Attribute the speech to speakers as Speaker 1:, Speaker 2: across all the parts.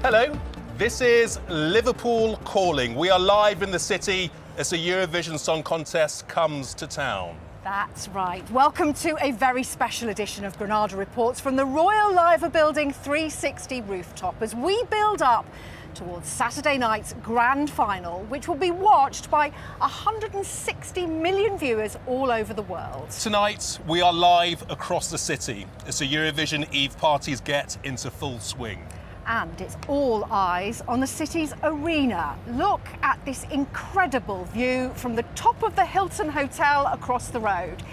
Speaker 1: Hello, this is Liverpool Calling. We are live in the city as the Eurovision Song Contest comes to town.
Speaker 2: That's right. Welcome to a very special edition of Granada Reports from the Royal Liver Building 360 rooftop as we build up towards Saturday night's grand final, which will be watched by 160 million viewers all over the world.
Speaker 1: Tonight, we are live across the city as the Eurovision Eve parties get into full swing.
Speaker 2: And it's all eyes on the city's arena. Look at this incredible view from the top of the Hilton Hotel across the road.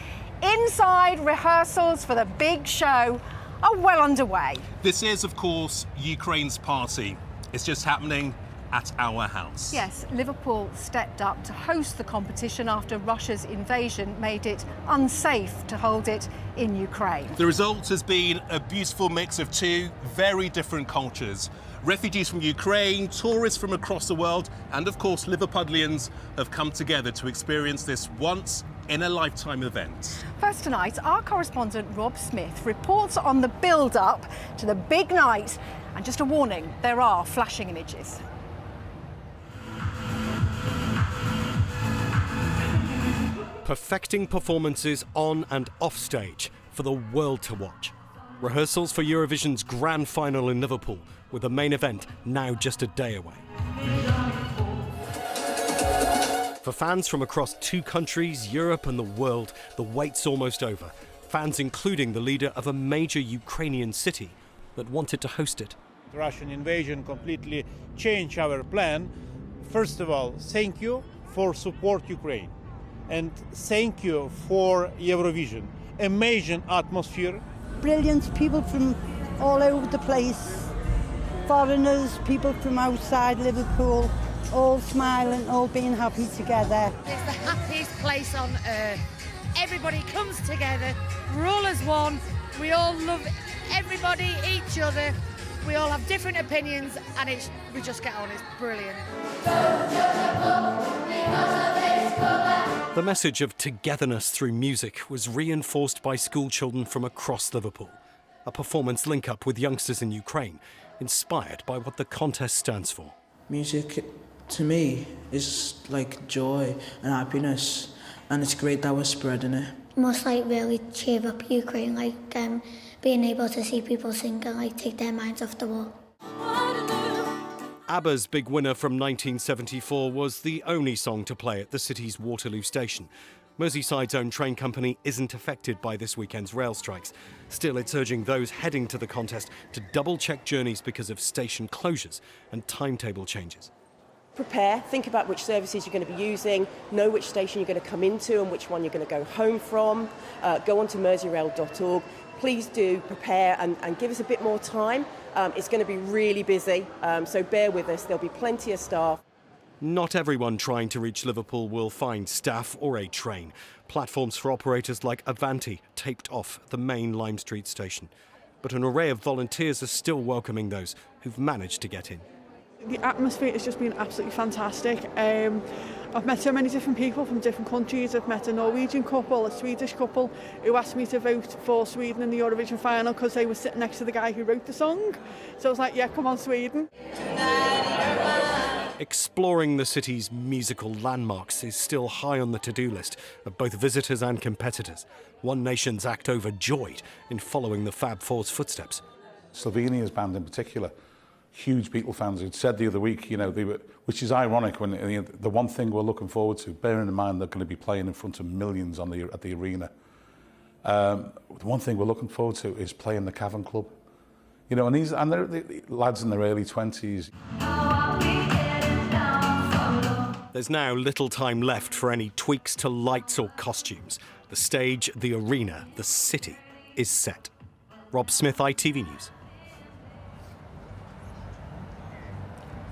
Speaker 2: Inside, rehearsals for the big show are well underway.
Speaker 1: This is, of course, Ukraine's party. It's just happening at our house.
Speaker 2: Yes, Liverpool stepped up to host the competition after Russia's invasion made it unsafe to hold it in Ukraine.
Speaker 1: The result has been a beautiful mix of two very different cultures. Refugees from Ukraine, tourists from across the world, and of course Liverpudlians have come together to experience this once-in-a-lifetime event.
Speaker 2: First tonight, our correspondent Rob Smith reports on the build-up to the big night. And just a warning, there are flashing images.
Speaker 3: Perfecting performances on and off stage for the world to watch. Rehearsals for Eurovision's grand final in Liverpool, with the main event now just a day away. For fans from across 2 countries, Europe and the world, the wait's almost over. Fans including the leader of a major Ukrainian city that wanted to host it.
Speaker 4: The Russian invasion completely changed our plan. First of all, thank you for support Ukraine. And thank you for Eurovision. Amazing atmosphere.
Speaker 5: Brilliant people from all over the place. Foreigners, people from outside Liverpool, all smiling, all being happy together.
Speaker 6: It's the happiest place on earth. Everybody comes together. We're all as one. We all love everybody, each other. We all have different opinions and we just get on. It's brilliant.
Speaker 3: The message of togetherness through music was reinforced by school children from across Liverpool. A performance link-up with youngsters in Ukraine, inspired by what the contest stands for.
Speaker 7: Music, to me, is like joy and happiness, and it's great that we're spreading it.
Speaker 8: Must really cheer up Ukraine, being able to see people sing and take their minds off the war.
Speaker 3: ABBA's big winner from 1974 was the only song to play at the city's Waterloo station. Merseyside's own train company isn't affected by this weekend's rail strikes. Still, it's urging those heading to the contest to double-check journeys because of station closures and timetable changes.
Speaker 9: Prepare, think about which services you're going to be using, know which station you're going to come into and which one you're going to go home from. Go on to merseyrail.org. Please do prepare and give us a bit more time. It's going to be really busy, so bear with us. There'll be plenty of staff.
Speaker 3: Not everyone trying to reach Liverpool will find staff or a train. Platforms for operators like Avanti taped off the main Lime Street station. But an array of volunteers are still welcoming those who've managed to get in.
Speaker 10: The atmosphere has just been absolutely fantastic. I've met so many different people from different countries. I've met a Norwegian couple, a Swedish couple who asked me to vote for Sweden in the Eurovision final because they were sitting next to the guy who wrote the song. So I was like, yeah, come on, Sweden.
Speaker 3: Exploring the city's musical landmarks is still high on the to-do list of both visitors and competitors. One Nation's act overjoyed in following the Fab Four's footsteps.
Speaker 11: Slovenia's band in particular, huge Beatle fans who'd said the other week, they were, which is ironic when the one thing we're looking forward to, bearing in mind they're going to be playing in front of millions at the arena. The one thing we're looking forward to is playing the Cavern Club. And they're the lads in their early 20s.
Speaker 3: There's now little time left for any tweaks to lights or costumes. The stage, the arena, the city is set. Rob Smith, ITV News.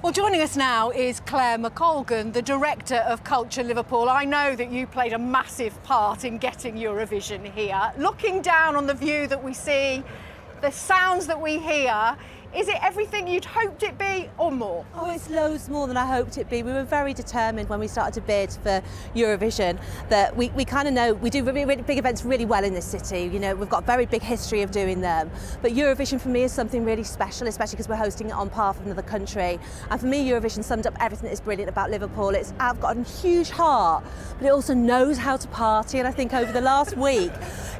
Speaker 2: Well, joining us now is Claire McColgan, the Director of Culture Liverpool. I know that you played a massive part in getting Eurovision here. Looking down on the view that we see, the sounds that we hear, Is it everything you'd hoped it be or more?
Speaker 12: Oh, it's loads more than I hoped it'd be. We were very determined when we started to bid for Eurovision that we kind of know we do really, really big events really well in this city. You know, we've got a very big history of doing them. But Eurovision for me is something really special, especially because we're hosting it on behalf of another country. And for me, Eurovision summed up everything that is brilliant about Liverpool. It's got a huge heart, but it also knows how to party. And I think over the last week,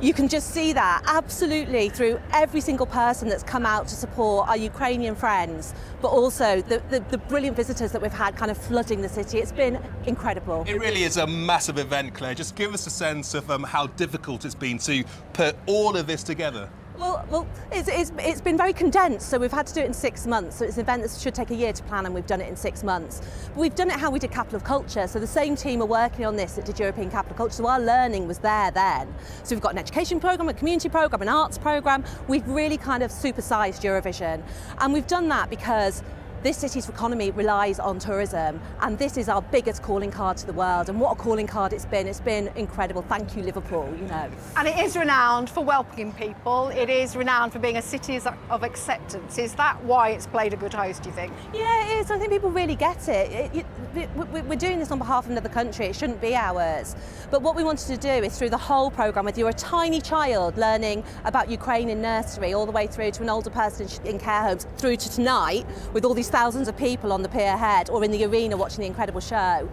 Speaker 12: you can just see that absolutely through every single person that's come out to support our Ukrainian friends, but also the brilliant visitors that we've had kind of flooding the city. It's been incredible.
Speaker 1: It really is a massive event, Claire. Just give us a sense of how difficult it's been to put all of this together.
Speaker 12: Well, it's been very condensed, so we've had to do it in 6 months. So it's an event that should take a year to plan, and we've done it in 6 months. But we've done it how we did Capital of Culture. So the same team are working on this that did European Capital of Culture. So our learning was there then. So we've got an education programme, a community programme, an arts programme. We've really kind of supersized Eurovision. And we've done that because this city's economy relies on tourism, and this is our biggest calling card to the world. And what a calling card it's been. It's been incredible. Thank you, Liverpool, you know.
Speaker 2: And it is renowned for welcoming people. It is renowned for being a city of acceptance. Is that why it's played a good host, do you think?
Speaker 12: Yeah, it is. I think people really get it. We're doing this on behalf of another country. It shouldn't be ours. But what we wanted to do is through the whole programme, whether you're a tiny child learning about Ukraine in nursery, all the way through to an older person in care homes, through to tonight with all these thousands of people on the pier head or in the arena watching the incredible show.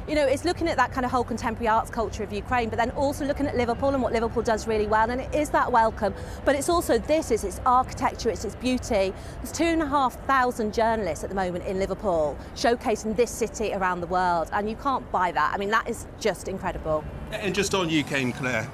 Speaker 12: You know, it's looking at that kind of whole contemporary arts culture of Ukraine, but then also looking at Liverpool and what Liverpool does really well, and it is that welcome. But it's also it's its architecture, it's its beauty. There's 2,500 journalists at the moment in Liverpool showcasing this city around the world, and you can't buy that. I mean, that is just incredible.
Speaker 1: And just on Ukraine, Claire,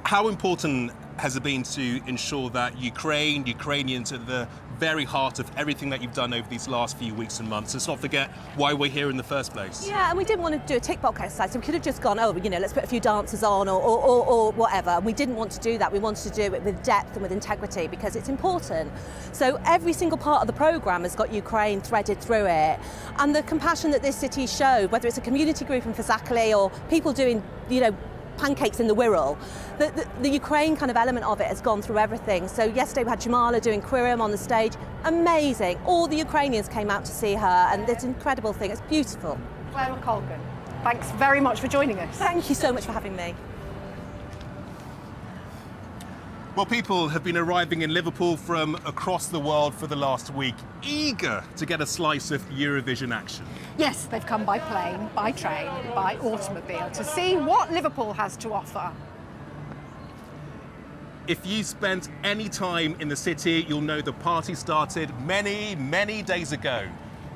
Speaker 1: how important has it been to ensure that Ukrainians are at the very heart of everything that you've done over these last few weeks and months? Let's not forget why we're here in the first place.
Speaker 12: Yeah, and we didn't want to do a tick box exercise, so we could have just gone, let's put a few dancers on or whatever. We didn't want to do that. We wanted to do it with depth and with integrity because it's important. So every single part of the programme has got Ukraine threaded through it. And the compassion that this city showed, whether it's a community group in Fasakli or people doing, pancakes in the Wirral, the Ukraine kind of element of it has gone through everything. So yesterday we had Jamala doing Quirim on the stage. Amazing. All the Ukrainians came out to see her, and it's an incredible thing. It's beautiful.
Speaker 2: Claire McColgan, thanks very much for joining us.
Speaker 12: Thank you so much for having me.
Speaker 1: Well, people have been arriving in Liverpool from across the world for the last week, eager to get a slice of Eurovision action.
Speaker 2: Yes, they've come by plane, by train, by automobile to see what Liverpool has to offer.
Speaker 1: If you spent any time in the city, you'll know the party started many, many days ago.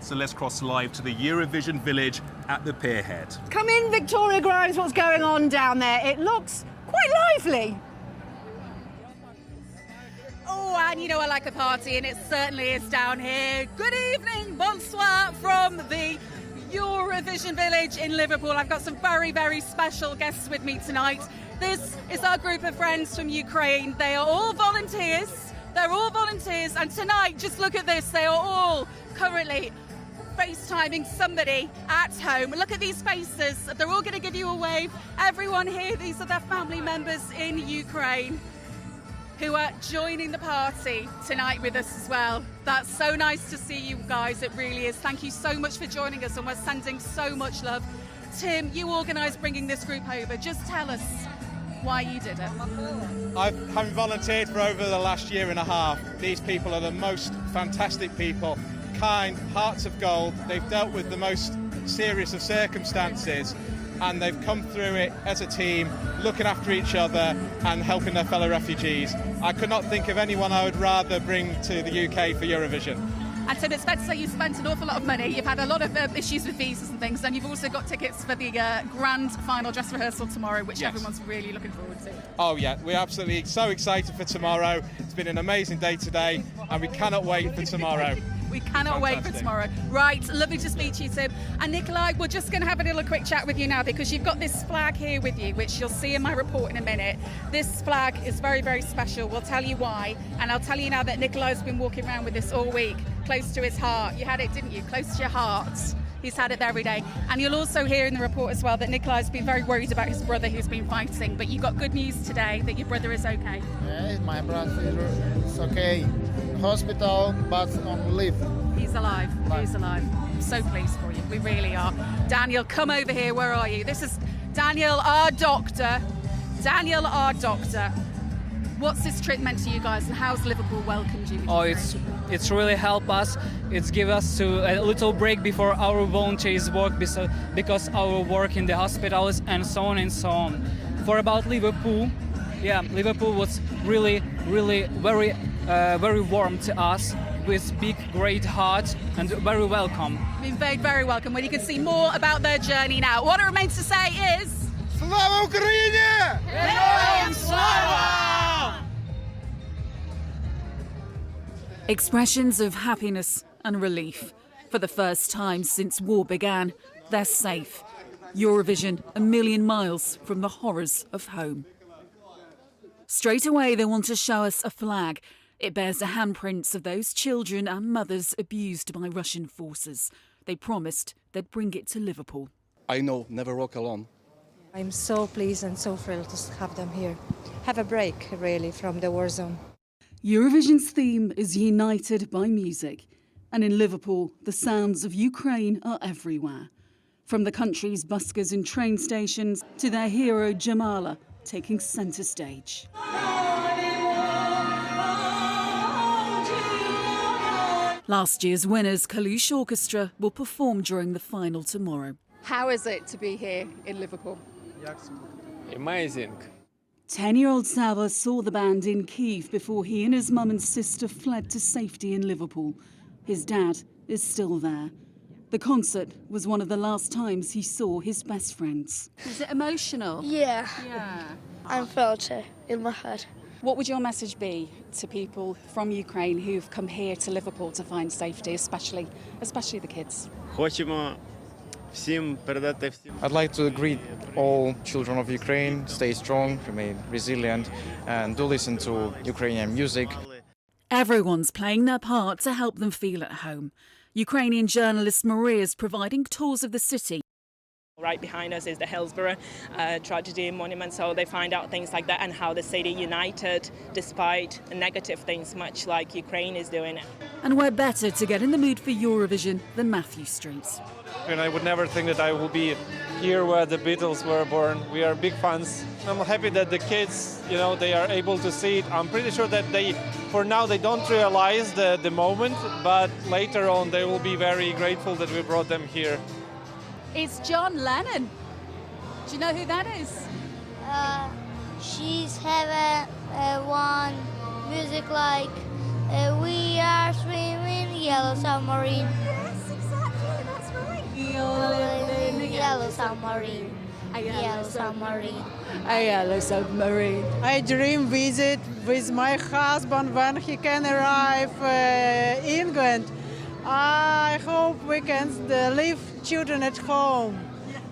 Speaker 1: So let's cross live to the Eurovision village at the pierhead.
Speaker 2: Come in, Victoria Grimes, what's going on down there? It looks quite lively.
Speaker 13: Oh, and you know I like a party, and it certainly is down here. Good evening, bonsoir from the Eurovision Village in Liverpool. I've got some very, very special guests with me tonight. This is our group of friends from Ukraine. They are all volunteers. They're all volunteers, and tonight, just look at this, they are all currently FaceTiming somebody at home. Look at these faces. They're all going to give you a wave. Everyone here, these are their family members in Ukraine who are joining the party tonight with us as well. That's so nice to see you guys, it really is. Thank you so much for joining us, and we're sending so much love. Tim, you organised bringing this group over. Just tell us why you did it.
Speaker 14: Having volunteered for over the last year and a half, these people are the most fantastic people, kind, hearts of gold. They've dealt with the most serious of circumstances, and they've come through it as a team, looking after each other and helping their fellow refugees. I could not think of anyone I would rather bring to the UK for Eurovision.
Speaker 13: And Tim, it's fair to say you spent an awful lot of money. You've had a lot of issues with visas and things, and you've also got tickets for the grand final dress rehearsal tomorrow, which everyone's really looking forward to.
Speaker 14: Oh yeah, we're absolutely so excited for tomorrow. It's been an amazing day today, and we cannot wait for tomorrow.
Speaker 13: We cannot wait for tomorrow. Right, lovely to speak to you, Tim. And Nikolai, we're just going to have a little quick chat with you now, because you've got this flag here with you, which you'll see in my report in a minute. This flag is very, very special. We'll tell you why. And I'll tell you now that Nikolai's been walking around with this all week, close to his heart. You had it, didn't you? Close to your heart. He's had it there every day. And you'll also hear in the report as well that Nikolai's been very worried about his brother who's been fighting. But you've got good news today that your brother is okay.
Speaker 15: Yeah, my brother is okay. Hospital, but on leave.
Speaker 13: He's alive. He's alive. I'm so pleased for you. We really are. Daniel, come over here. Where are you? This is Daniel, our doctor. Daniel, our doctor. What's this trip meant to you guys, and how's Liverpool welcomed you?
Speaker 16: It's really helped us. It's give us a little break before our volunteers work because our work in the hospitals and so on and so on. For about Liverpool, Liverpool was really very warm to us with big great heart and very welcome.
Speaker 13: Been very, very welcome. Well, you can see more about their journey now. What it remains to say is
Speaker 15: Slava Ukraini!
Speaker 13: Героям слава!
Speaker 17: Expressions of happiness and relief. For the first time since war began, they're safe. Eurovision a million miles from the horrors of home. Straight away, they want to show us a flag. It bears the handprints of those children and mothers abused by Russian forces. They promised they'd bring it to Liverpool.
Speaker 18: I know, never walk alone.
Speaker 19: I'm so pleased and so thrilled to have them here. Have a break, really, from the war zone.
Speaker 17: Eurovision's theme is United by Music. And in Liverpool, the sounds of Ukraine are everywhere. From the country's buskers and train stations to their hero Jamala taking centre stage. Last year's winners, Kalush Orchestra, will perform during the final tomorrow.
Speaker 2: How is it to be here in Liverpool?
Speaker 16: Amazing.
Speaker 17: 10-year-old Sava saw the band in Kyiv before he and his mum and sister fled to safety in Liverpool. His dad is still there. The concert was one of the last times he saw his best friends.
Speaker 2: Is it emotional?
Speaker 20: Yeah.
Speaker 2: Yeah.
Speaker 20: I felt it in my head.
Speaker 2: What would your message be to people from Ukraine who've come here to Liverpool to find safety, especially the kids?
Speaker 21: I'd like to greet all children of Ukraine, stay strong, remain resilient, and do listen to Ukrainian music.
Speaker 17: Everyone's playing their part to help them feel at home. Ukrainian journalist Maria is providing tours of the city.
Speaker 22: Right behind us is the Hillsborough tragedy monument, so they find out things like that and how the city united despite negative things, much like Ukraine is doing.
Speaker 17: And where better to get in the mood for Eurovision than Matthew Street.
Speaker 23: And I would never think that I will be here where the Beatles were born. We are big fans. I'm happy that the kids, they are able to see it. I'm pretty sure that for now, they don't realize the moment, but later on, they will be very grateful that we brought them here.
Speaker 2: It's John Lennon. Do you know who that is?
Speaker 20: She's having one music like We Are Swimming Yellow Submarine.
Speaker 2: Yes, exactly, that's right.
Speaker 20: Yellow Submarine. A yellow submarine.
Speaker 2: A yellow submarine.
Speaker 5: I dream visit with my husband when he can arrive England. I hope we can leave children at home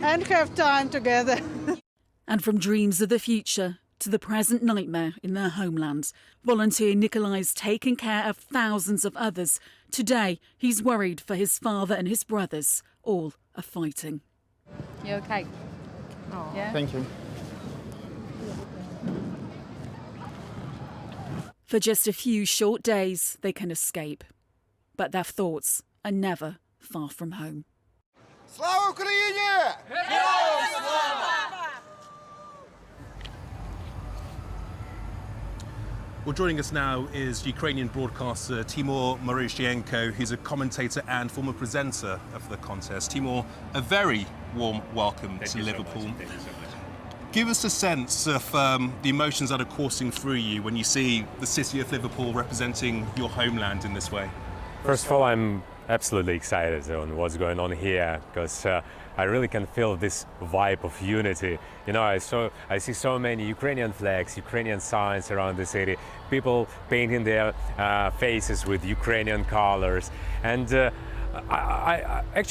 Speaker 5: and have time together.
Speaker 17: And from dreams of the future to the present nightmare in their homeland, volunteer Nikolai's taking care of thousands of others. Today, he's worried for his father and his brothers. All are fighting.
Speaker 2: You okay? Yeah?
Speaker 21: Thank you.
Speaker 17: For just a few short days, they can escape. But their thoughts are never far from home.
Speaker 15: Slava Ukraini!
Speaker 13: Героям слава!
Speaker 1: Well, joining us now is Ukrainian broadcaster Timur Marushenko, who's a commentator and former presenter of the contest. Timur, a very warm welcome to Liverpool.
Speaker 24: Thank you so much.
Speaker 1: Give us a sense of the emotions that are coursing through you when you see the city of Liverpool representing your homeland in this way.
Speaker 24: First of all, I'm absolutely excited on what's going on here because I really can feel this vibe of unity. I see so many Ukrainian flags, Ukrainian signs around the city, people painting their faces with Ukrainian colors, and I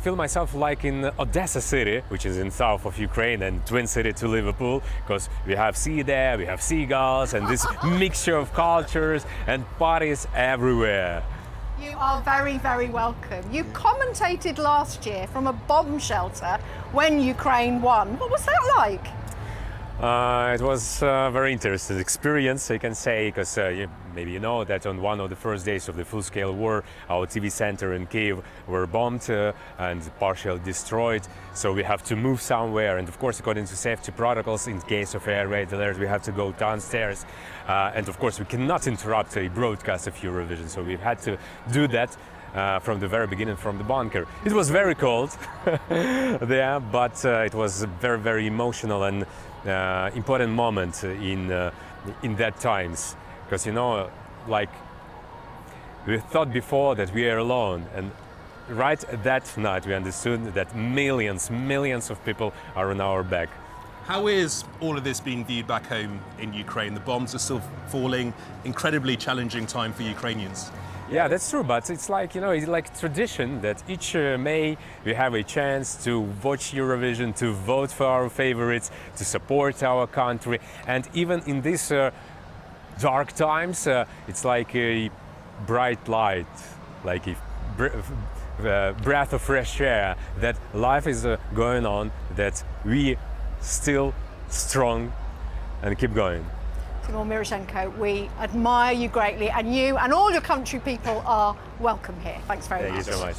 Speaker 24: feel myself like in Odessa city, which is in south of Ukraine and twin city to Liverpool, because we have sea there, we have seagulls, and this mixture of cultures and parties everywhere.
Speaker 2: You are very, very welcome. You commentated last year from a bomb shelter when Ukraine won. What was that like?
Speaker 24: It was a very interesting experience, I can say, because maybe you know that on one of the first days of the full-scale war, our TV center in Kyiv were bombed and partially destroyed. So we have to move somewhere, and of course, according to safety protocols, in case of air raid alert, we have to go downstairs. And of course, we cannot interrupt a broadcast of Eurovision, so we've had to do that. From the very beginning, from the bunker. It was very cold there, but it was a very, very emotional and important moment in that times. Because, you know, like we thought before that we are alone, and right that night we understood that millions of people are on our back.
Speaker 1: How is all of this being viewed back home in Ukraine? The bombs are still falling. Incredibly challenging time for Ukrainians.
Speaker 24: Yeah, that's true, but it's like, you know, it's like tradition that each May we have a chance to watch Eurovision, to vote for our favorites, to support our country. And even in these dark times, it's like a bright light, like a breath of fresh air, that life is going on, that we still strong and keep going.
Speaker 2: Timur Miroshchenko, we admire you greatly, and you and all your country people are welcome here. Thanks very much.
Speaker 24: Thank you so much.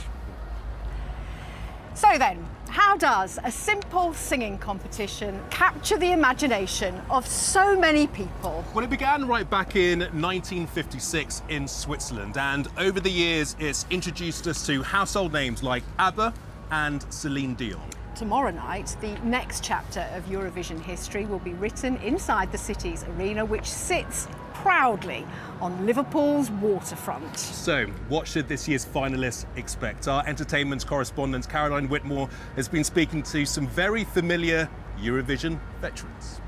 Speaker 2: So then, how does a simple singing competition capture the imagination of so many people?
Speaker 1: Well, it began right back in 1956 in Switzerland, and over the years it's introduced us to household names like ABBA and Celine Dion.
Speaker 2: Tomorrow night, the next chapter of Eurovision history will be written inside the city's arena, which sits proudly on Liverpool's waterfront.
Speaker 1: So, what should this year's finalists expect? Our entertainment correspondent Caroline Whitmore has been speaking to some very familiar Eurovision veterans.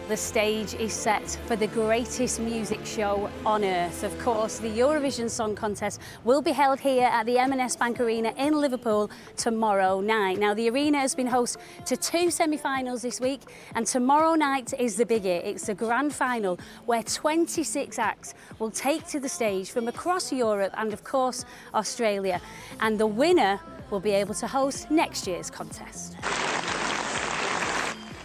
Speaker 4: The stage is set for the greatest music show on earth. Of course, the Eurovision Song Contest will be held here at the M&S Bank Arena in Liverpool tomorrow night. Now, the arena has been host to 2 semi-finals this week, and tomorrow night is the biggie. It's the grand final where 26 acts will take to the stage from across Europe and, of course, Australia. And the winner will be able to host next year's contest.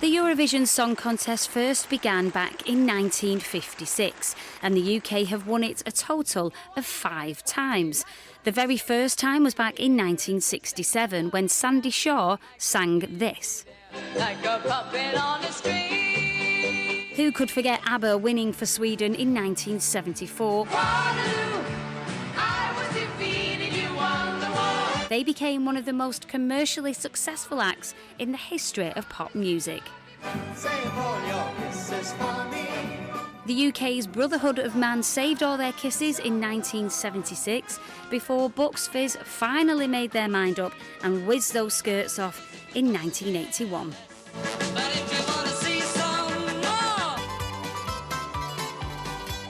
Speaker 6: The Eurovision Song Contest first began back in 1956, and the UK have won it a total of 5 times. The very first time was back in 1967 when Sandy Shaw sang this.
Speaker 7: Like a puppet on a string.
Speaker 6: Who could forget ABBA winning for Sweden in 1974? They became one of the most commercially successful acts in the history of pop music. The UK's Brotherhood of Man saved all their kisses in 1976 before Bucks Fizz finally made their mind up and whizzed those skirts off in 1981.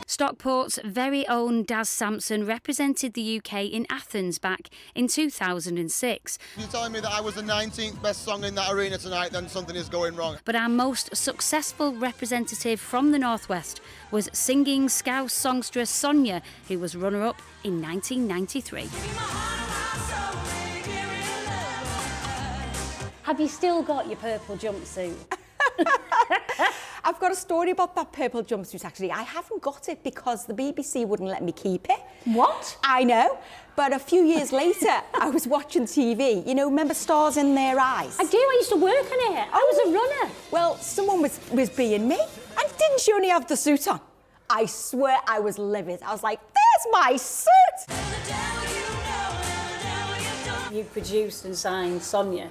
Speaker 6: Stockport's very own Daz Sampson represented the UK in Athens back in 2006.
Speaker 8: If you're telling me that I was the 19th best song in that arena tonight, then something is going wrong.
Speaker 6: But our most successful representative from the Northwest was singing Scouse songstress Sonia, who was runner-up in 1993.
Speaker 4: Have you still got your purple jumpsuit?
Speaker 25: I've got a story about that purple jumpsuit, actually. I haven't got it because the BBC wouldn't let me keep it.
Speaker 4: What?
Speaker 25: I know. But a few years later, I was watching TV. You know, remember Stars in Their Eyes?
Speaker 4: I do. I used to work on it. I was a runner.
Speaker 25: Well, someone was being me. And didn't she only have the suit on? I swear I was livid. I was like, there's my suit!
Speaker 4: You produced and signed Sonia.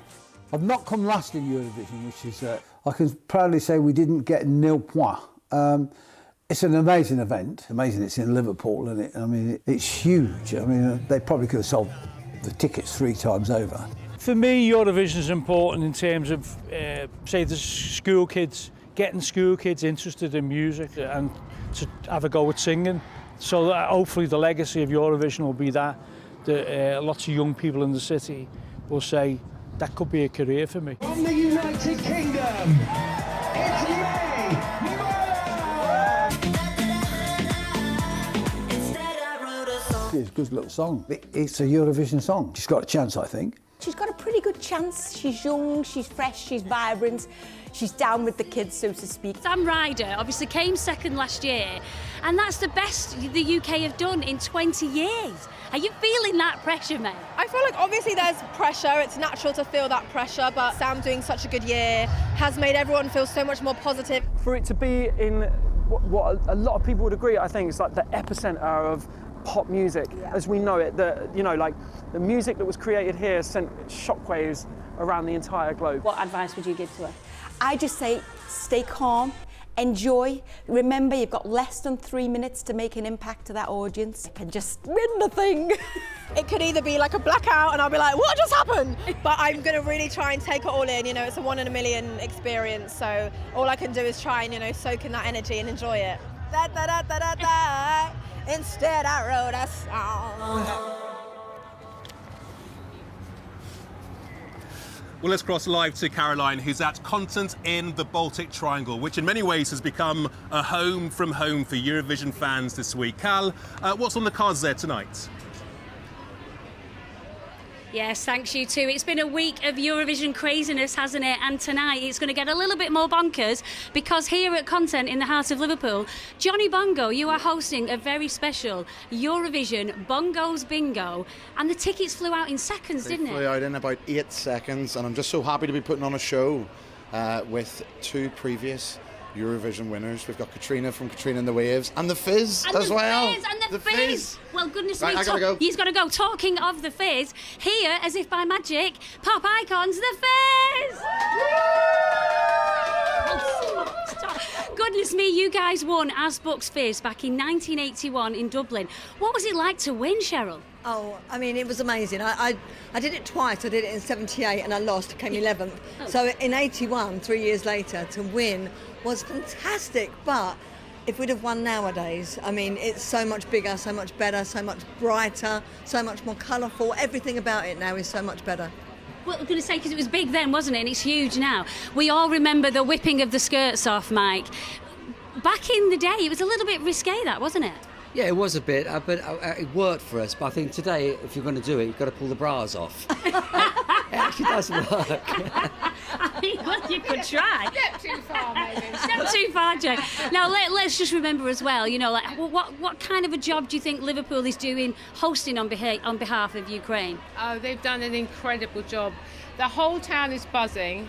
Speaker 26: I've not come last in Eurovision, which is, I can proudly say we didn't get 0 points. It's an amazing event. Amazing it's in Liverpool, isn't it? I mean, it's huge. I mean, they probably could have sold the tickets 3 times over.
Speaker 27: For me, Eurovision is important in terms of, say, the school kids, getting school kids interested in music and to have a go at singing. So that hopefully the legacy of Eurovision will be that lots of young people in the city will say, that could be a career for me.
Speaker 28: From the United Kingdom, it's May.
Speaker 26: is a good little song. It's a Eurovision song. She's got a chance, I think.
Speaker 25: She's got a pretty good chance. She's young, she's fresh, she's vibrant. She's down with the kids, so to speak.
Speaker 4: Sam Ryder obviously came second last year, and that's the best the UK have done in 20 years. Are you feeling that pressure, mate?
Speaker 3: I feel like obviously there's pressure. It's natural to feel that pressure, but Sam doing such a good year has made everyone feel so much more positive.
Speaker 9: For it to be in what a lot of people would agree, I think, is like the epicenter of pop music as we know it. Like the music that was created here sent shockwaves around the entire globe.
Speaker 4: What advice would you give to her?
Speaker 25: I just say stay calm, enjoy. Remember, you've got less than 3 minutes to make an impact to that audience. You can just win the thing.
Speaker 3: It could either be like a blackout and I'll be like, what just happened? But I'm going to really try and take it all in. You know, it's a 1 in a million experience. So all I can do is try and, soak in that energy and enjoy it. Da, da, da, da, da, da. Instead, I wrote a song.
Speaker 1: Well, let's cross live to Caroline, who's at Content in the Baltic Triangle, which in many ways has become a home from home for Eurovision fans this week. Cal, what's on the cards there tonight?
Speaker 4: Yes, thanks you too. It's been a week of Eurovision craziness, hasn't it? And tonight it's going to get a little bit more bonkers because here at Content in the heart of Liverpool, Johnny Bongo, you are hosting a very special Eurovision Bongos Bingo, and the tickets flew out in seconds, didn't it?
Speaker 10: They flew out in about 8 seconds, and I'm just so happy to be putting on a show with 2 previous Eurovision winners. We've got Katrina from Katrina and the Waves and the Fizz as well.
Speaker 4: And the Fizz. Well, goodness me,
Speaker 10: I gotta go.
Speaker 4: He's got to go. Talking of the Fizz, here, as if by magic, pop icons, the Fizz. Goodness me, you guys won As Bucks Fizz back in 1981 in Dublin. What was it like to win, Cheryl?
Speaker 11: Oh, I mean, it was amazing. I did it twice. I did it in 78 and I lost, came 11th.
Speaker 4: Oh.
Speaker 11: So in 81, 3 years later, to win was fantastic. But if we'd have won nowadays, I mean, it's so much bigger, so much better, so much brighter, so much more colourful. Everything about it now is so much better.
Speaker 4: Well, I'm going to say, because it was big then, wasn't it? And it's huge now. We all remember the whipping of the skirts off, Mike. Back in the day, it was a little bit risque, that, wasn't it?
Speaker 12: Yeah, it was a bit, but it worked for us. But I think today, if you're going to do it, you've got to pull the bras off. It actually does work.
Speaker 4: I mean, well, you could try.
Speaker 11: Step too far, maybe.
Speaker 4: Step too far, Jack. Now, let's just remember as well, what kind of a job do you think Liverpool is doing hosting on behalf of Ukraine?
Speaker 14: Oh, they've done an incredible job. The whole town is buzzing.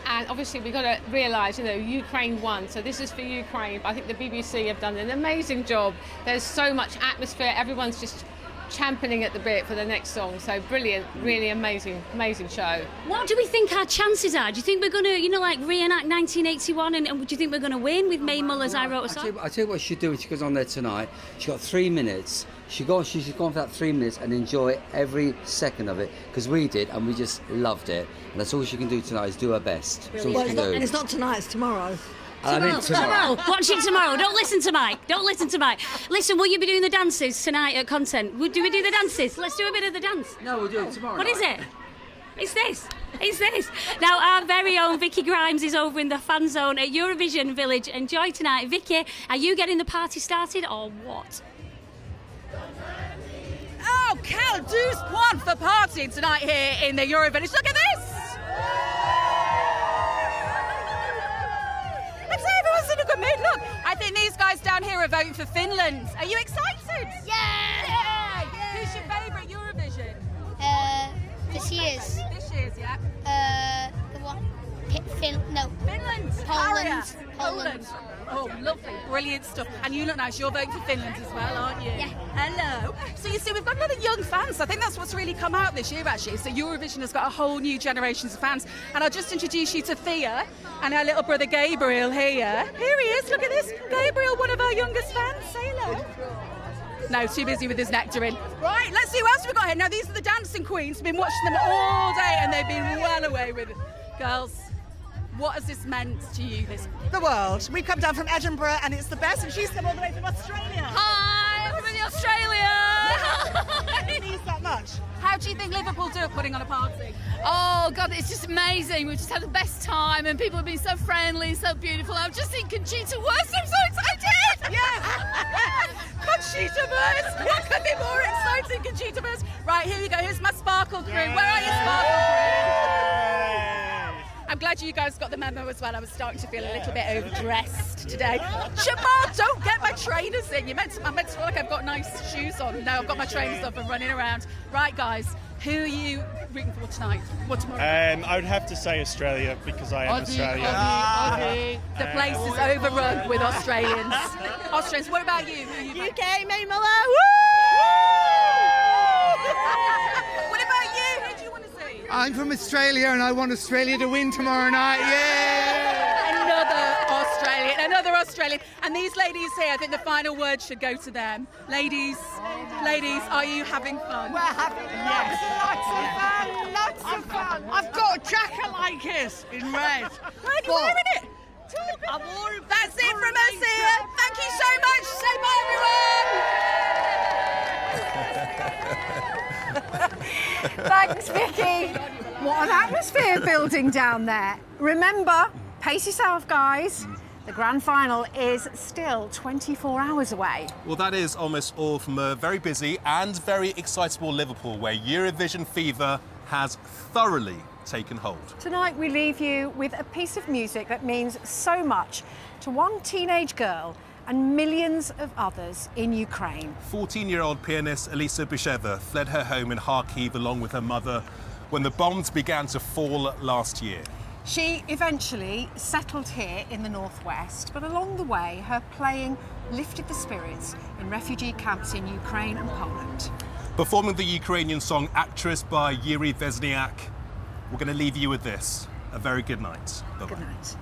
Speaker 14: And obviously we've got to realise, Ukraine won, so this is for Ukraine. But I think the BBC have done an amazing job. There's so much atmosphere. Everyone's just championing at the bit for the next song. So brilliant, really amazing show.
Speaker 4: What do we think our chances are? Do you think we're going to, reenact 1981? And do you think we're going to win with Mae Muller's I Wrote a Song?
Speaker 12: I tell you what she should do when she goes on there tonight. She's got 3 minutes. She's gone for that 3 minutes and enjoy every second of it, because we did and we just loved it. And that's all she can do tonight is do her best. That's all she can do.
Speaker 11: It's not tonight, it's tomorrow.
Speaker 4: Tomorrow. Watch it tomorrow. Don't listen to Mike. Listen, will you be doing the dances tonight at Content? Do we do the dances? Let's do a bit of the dance.
Speaker 12: No, we'll do it tomorrow.
Speaker 4: What is it? It's this. Now, our very own Vicky Grimes is over in the fan zone at Eurovision Village. Enjoy tonight. Vicky, are you getting the party started or what?
Speaker 13: Oh, Cal Deuce one for partying tonight here in the Eurovillage. Look at this! I'd say everyone's in a good mood. Look, I think these guys down here are voting for Finland. Are you excited?
Speaker 20: Yeah!
Speaker 13: Who's your favourite Eurovision?
Speaker 20: This year's.
Speaker 13: This year's, yeah.
Speaker 20: The one?
Speaker 13: Finland.
Speaker 20: Poland.
Speaker 13: Oh, lovely. Brilliant stuff. And you look nice. You're voting for Finland as well, aren't you?
Speaker 20: Yeah.
Speaker 13: Hello. So you see, we've got a lot of young fans. I think that's what's really come out this year, actually. So Eurovision has got a whole new generation of fans. And I'll just introduce you to Thea and her little brother Gabriel here. Here he is. Look at this. Gabriel, one of our youngest fans. Say hello. No, too busy with his nectarine. Right, let's see who else we've got here. Now, these are the dancing queens. We've been watching them all day and they've been well away with it. Girls, what has this meant to you?
Speaker 18: The world. We've come down from Edinburgh and it's the best, and she's come all the way from Australia.
Speaker 13: Hi, I'm in Australia.
Speaker 18: It means that much.
Speaker 13: How do you think Liverpool do at putting on a party?
Speaker 28: Oh God, it's just amazing. We've just had the best time and people have been so friendly, so beautiful. I've just seen Conchita Wurst. I'm so excited.
Speaker 18: Yes. Conchita Wurst. What could be more exciting?
Speaker 13: dancing Conchita first. Right, here you go. Here's my sparkle crew. Where are you, sparkle crew? I'm glad you guys got the memo as well. I was starting to feel a little bit overdressed today. Shamar, don't get my trainers in. I'm meant to feel like I've got nice shoes on. No, I've got my trainers off and running around. Right, guys, who are you rooting for tonight? What tomorrow?
Speaker 5: I would have to say Australia because I am Australian.
Speaker 13: Aussie. The place is overrun with Australians. Australians, what about you?
Speaker 3: UK, May Muller.
Speaker 13: What about you? Who do you want to see?
Speaker 15: I'm from Australia and I want Australia to win tomorrow night. Yeah!
Speaker 13: Another Australian. And these ladies here, I think the final word should go to them. Ladies, are you having fun?
Speaker 15: We're having lots of fun. I've got a jacket like this in red.
Speaker 13: Why are you wearing it? That's it from us here. Thank you so much. Say bye, everyone.
Speaker 2: Thanks, Vicky. What an atmosphere building down there. Remember, pace yourself, guys. The grand final is still 24 hours away.
Speaker 1: Well, that is almost all from a very busy and very excitable Liverpool, where Eurovision fever has thoroughly taken hold.
Speaker 2: Tonight we leave you with a piece of music that means so much to one teenage girl and millions of others in Ukraine.
Speaker 1: 14-year-old pianist Elisa Bisheva fled her home in Kharkiv along with her mother when the bombs began to fall last year.
Speaker 2: She eventually settled here in the northwest, but along the way her playing lifted the spirits in refugee camps in Ukraine and Poland.
Speaker 1: Performing the Ukrainian song Actress by Yuri Vesniak, we're going to leave you with this. A very good night. Bye-bye.
Speaker 2: Good night.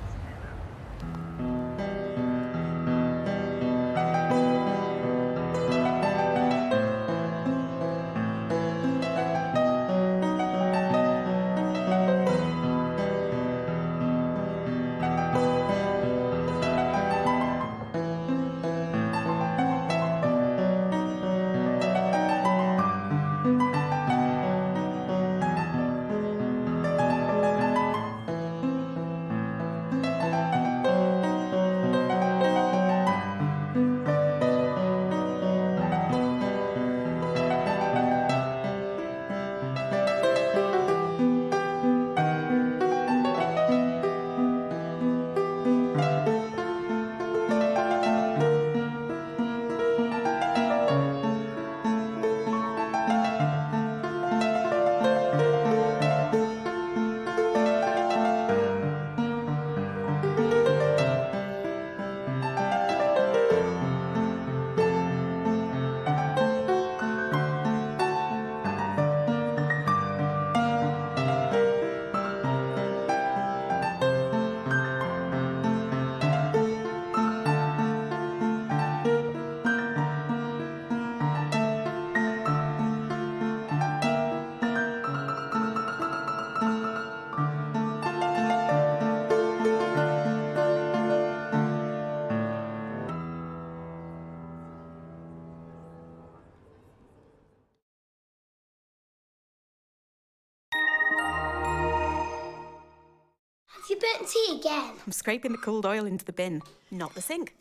Speaker 20: Have you burnt tea again?
Speaker 16: I'm scraping the cooled oil into the bin, not the sink.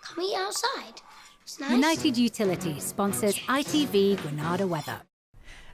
Speaker 20: Can we eat outside? It's nice.
Speaker 6: United Utilities sponsors ITV Granada weather.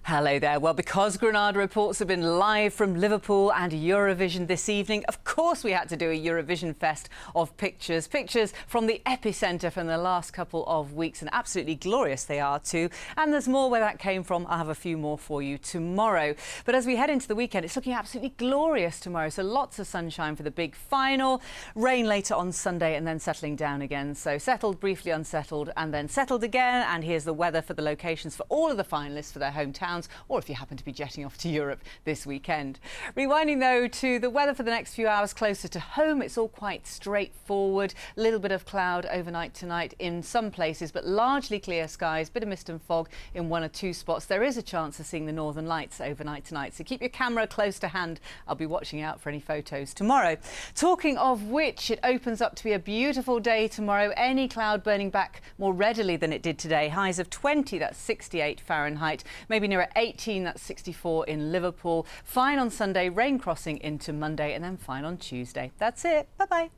Speaker 17: Hello there. Well, because Granada reports have been live from Liverpool and Eurovision this evening, of course we had to do a Eurovision fest of pictures. Pictures from the epicentre from the last couple of weeks, and absolutely glorious they are too. And there's more where that came from. I'll have a few more for you tomorrow. But as we head into the weekend, it's looking absolutely glorious tomorrow. So lots of sunshine for the big final. Rain later on Sunday and then settling down again. So settled, briefly unsettled, and then settled again. And here's the weather for the locations for all of the finalists for their hometowns, or if you happen to be jetting off to Europe this weekend. Rewinding though to the weather for the next few hours closer to home, it's all quite straightforward. A little bit of cloud overnight tonight in some places, but largely clear skies, bit of mist and fog in one or two spots. There is a chance of seeing the northern lights overnight tonight, so keep your camera close to hand. I'll be watching out for any photos tomorrow. Talking of which, it opens up to be a beautiful day tomorrow. Any cloud burning back more readily than it did today. Highs of 20, that's 68 Fahrenheit, maybe nearer 18, that's 64 in Liverpool. Fine on Sunday, rain crossing into Monday, and then fine on Tuesday. That's it. Bye-bye.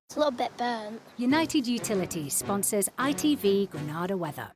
Speaker 20: It's a little bit burnt.
Speaker 6: United Utilities sponsors ITV Granada weather.